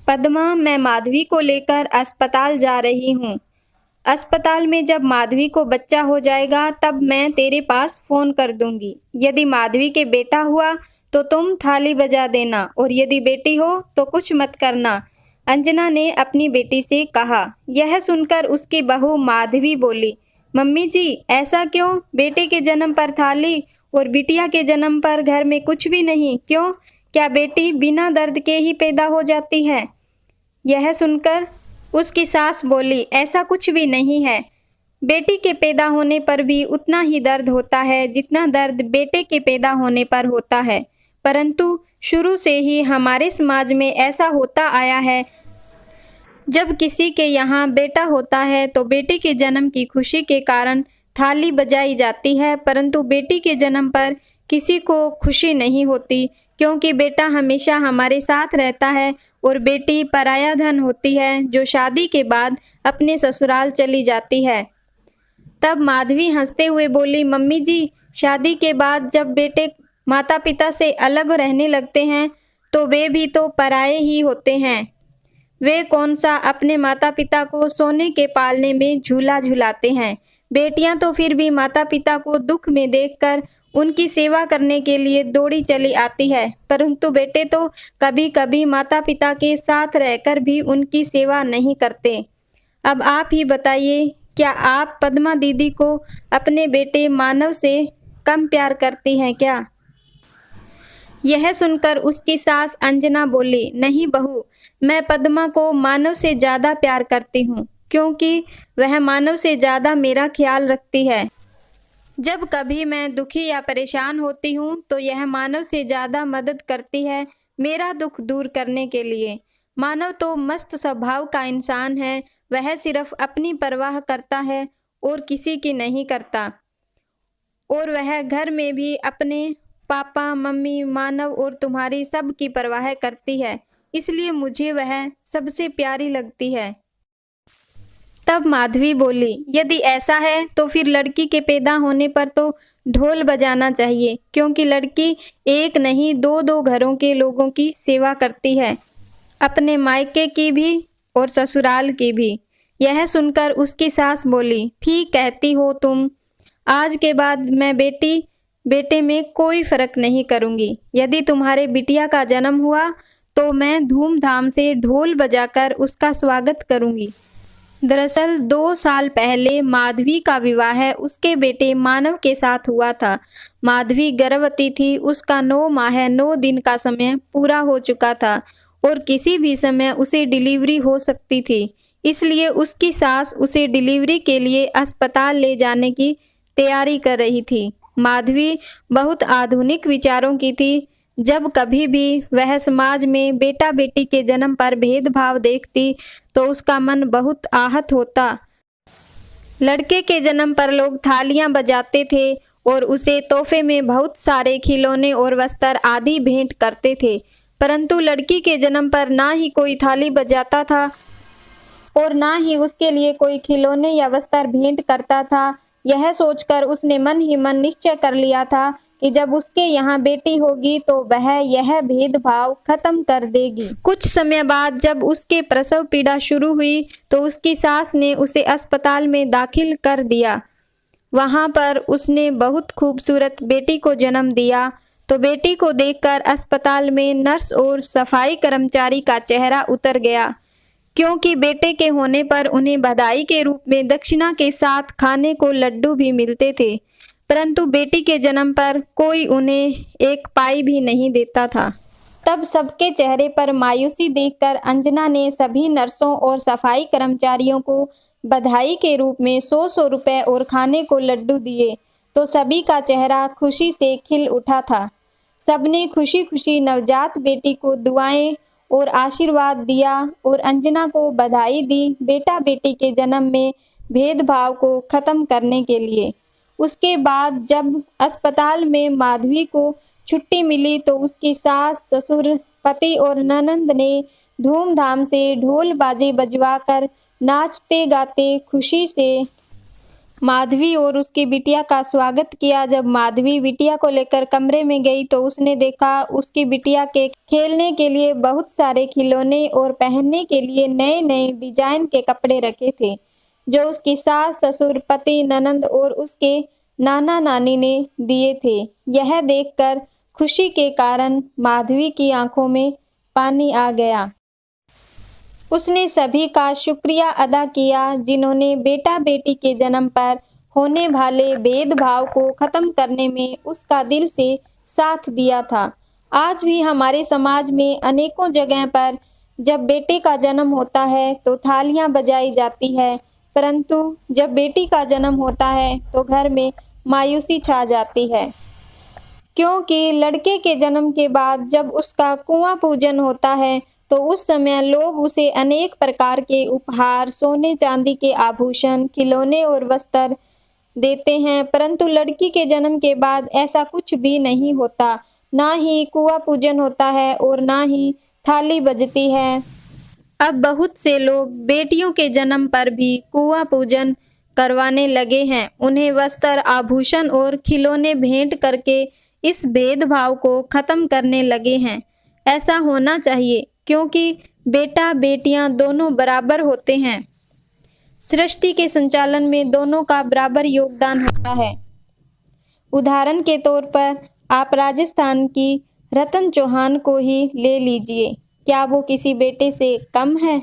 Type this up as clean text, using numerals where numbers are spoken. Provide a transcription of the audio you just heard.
पद्मा, मैं माधवी को लेकर अस्पताल जा रही हूँ। अस्पताल में जब माधवी को बच्चा हो जाएगा तब मैं तेरे पास फ़ोन कर दूँगी। यदि माधवी के बेटा हुआ तो तुम थाली बजा देना और यदि बेटी हो तो कुछ मत करना, अंजना ने अपनी बेटी से कहा। यह सुनकर उसकी बहू माधवी बोली, मम्मी जी ऐसा क्यों? बेटे के जन्म पर थाली और बिटिया के जन्म पर घर में कुछ भी नहीं, क्यों? क्या बेटी बिना दर्द के ही पैदा हो जाती है? यह सुनकर उसकी सास बोली, ऐसा कुछ भी नहीं है। बेटी के पैदा होने पर भी उतना ही दर्द होता है जितना दर्द बेटे के पैदा होने पर होता है, परंतु शुरू से ही हमारे समाज में ऐसा होता आया है, जब किसी के यहाँ बेटा होता है तो बेटे के जन्म की खुशी के कारण थाली बजाई जाती है, परंतु बेटी के जन्म पर किसी को खुशी नहीं होती, क्योंकि बेटा हमेशा हमारे साथ रहता है और बेटी पराया धन होती है जो शादी के बाद अपने ससुराल चली जाती है। तब माधवी हंसते हुए बोली, मम्मी जी शादी के बाद जब बेटे माता पिता से अलग रहने लगते हैं तो वे भी तो पराये ही होते हैं। वे कौन सा अपने माता पिता को सोने के पालने में झूला झुलाते हैं। बेटियां तो फिर भी माता पिता को दुख में देखकर उनकी सेवा करने के लिए दौड़ी चली आती है, परंतु बेटे तो कभी कभी माता पिता के साथ रहकर भी उनकी सेवा नहीं करते। अब आप ही बताइए, क्या आप पद्मा दीदी को अपने बेटे मानव से कम प्यार करती हैं क्या? यह सुनकर उसकी सास अंजना बोली, नहीं बहू, मैं पद्मा को मानव से ज़्यादा प्यार करती हूँ, क्योंकि वह मानव से ज़्यादा मेरा ख्याल रखती है। जब कभी मैं दुखी या परेशान होती हूँ तो यह मानव से ज़्यादा मदद करती है मेरा दुख दूर करने के लिए। मानव तो मस्त स्वभाव का इंसान है, वह सिर्फ अपनी परवाह करता है और किसी की नहीं करता, और वह घर में भी अपने पापा मम्मी मानव और तुम्हारी सब की परवाह करती है, इसलिए मुझे वह सबसे प्यारी लगती है। तब माधवी बोली, यदि ऐसा है तो फिर लड़की के पैदा होने पर तो ढोल बजाना चाहिए, क्योंकि लड़की एक नहीं दो दो घरों के लोगों की सेवा करती है, अपने मायके की भी और ससुराल की भी। यह सुनकर उसकी सास बोली, ठीक कहती हो तुम, आज के बाद मैं बेटे में कोई फर्क नहीं करूँगी। यदि तुम्हारे बिटिया का जन्म हुआ तो मैं धूमधाम से ढोल बजाकर उसका स्वागत करूँगी। दरअसल 2 साल पहले माधवी का विवाह उसके बेटे मानव के साथ हुआ था। माधवी गर्भवती थी, उसका 9 माह 9 दिन का समय पूरा हो चुका था और किसी भी समय उसे डिलीवरी हो सकती थी, इसलिए उसकी सास उसे डिलीवरी के लिए अस्पताल ले जाने की तैयारी कर रही थी। माधवी बहुत आधुनिक विचारों की थी। जब कभी भी वह समाज में बेटा बेटी के जन्म पर भेदभाव देखती तो उसका मन बहुत आहत होता। लड़के के जन्म पर लोग थालियां बजाते थे और उसे तोहफे में बहुत सारे खिलौने और वस्त्र आदि भेंट करते थे, परंतु लड़की के जन्म पर ना ही कोई थाली बजाता था और ना ही उसके लिए कोई खिलौने या वस्त्र भेंट करता था। यह सोचकर उसने मन ही मन निश्चय कर लिया था कि जब उसके यहाँ बेटी होगी तो वह यह भेदभाव खत्म कर देगी। कुछ समय बाद जब उसके प्रसव पीड़ा शुरू हुई तो उसकी सास ने उसे अस्पताल में दाखिल कर दिया। वहाँ पर उसने बहुत खूबसूरत बेटी को जन्म दिया। तो बेटी को देखकर अस्पताल में नर्स और सफाई कर्मचारी का चेहरा उतर गया, क्योंकि बेटे के होने पर उन्हें बधाई के रूप में दक्षिणा के साथ खाने को लड्डू भी मिलते थे, परंतु बेटी के जन्म पर कोई उन्हें एक पाई भी नहीं देता था। तब सबके चेहरे पर मायूसी देखकर अंजना ने सभी नर्सों और सफाई कर्मचारियों को बधाई के रूप में 100 रुपए और खाने को लड्डू दिए, तो सभी का चेहरा खुशी से खिल उठा था। सबने खुशी खुशी नवजात बेटी को दुआएं और आशीर्वाद दिया और अंजना को बधाई दी बेटा बेटी के जन्म में भेदभाव को खत्म करने के लिए। उसके बाद जब अस्पताल में माधवी को छुट्टी मिली तो उसकी सास ससुर पति और ननंद ने धूमधाम से ढोल बाजे बजवाकर नाचते गाते खुशी से माधवी और उसकी बिटिया का स्वागत किया। जब माधवी बिटिया को लेकर कमरे में गई तो उसने देखा उसकी बिटिया के खेलने के लिए बहुत सारे खिलौने और पहनने के लिए नए नए डिजाइन के कपड़े रखे थे, जो उसकी सास, ससुर, पति, ननंद और उसके नाना नानी ने दिए थे। यह देखकर खुशी के कारण माधवी की आंखों में पानी आ गया। उसने सभी का शुक्रिया अदा किया जिन्होंने बेटा बेटी के जन्म पर होने वाले भेदभाव को खत्म करने में उसका दिल से साथ दिया था। आज भी हमारे समाज में अनेकों जगह पर जब बेटे का जन्म होता है तो थालियां बजाई जाती है, परंतु जब बेटी का जन्म होता है तो घर में मायूसी छा जाती है, क्योंकि लड़के के जन्म के बाद जब उसका कुआं पूजन होता है तो उस समय लोग उसे अनेक प्रकार के उपहार, सोने चांदी के आभूषण, खिलौने और वस्त्र देते हैं, परंतु लड़की के जन्म के बाद ऐसा कुछ भी नहीं होता। ना ही कुआं पूजन होता है और ना ही थाली बजती है। अब बहुत से लोग बेटियों के जन्म पर भी कुआं पूजन करवाने लगे हैं। उन्हें वस्त्र, आभूषण और खिलौने भेंट करके इस भेदभाव को खत्म करने लगे हैं। ऐसा होना चाहिए, क्योंकि बेटा बेटियां दोनों बराबर होते हैं। सृष्टि के संचालन में दोनों का बराबर योगदान होता है। उदाहरण के तौर पर आप राजस्थान की रतन चौहान को ही ले लीजिए। क्या वो किसी बेटे से कम है?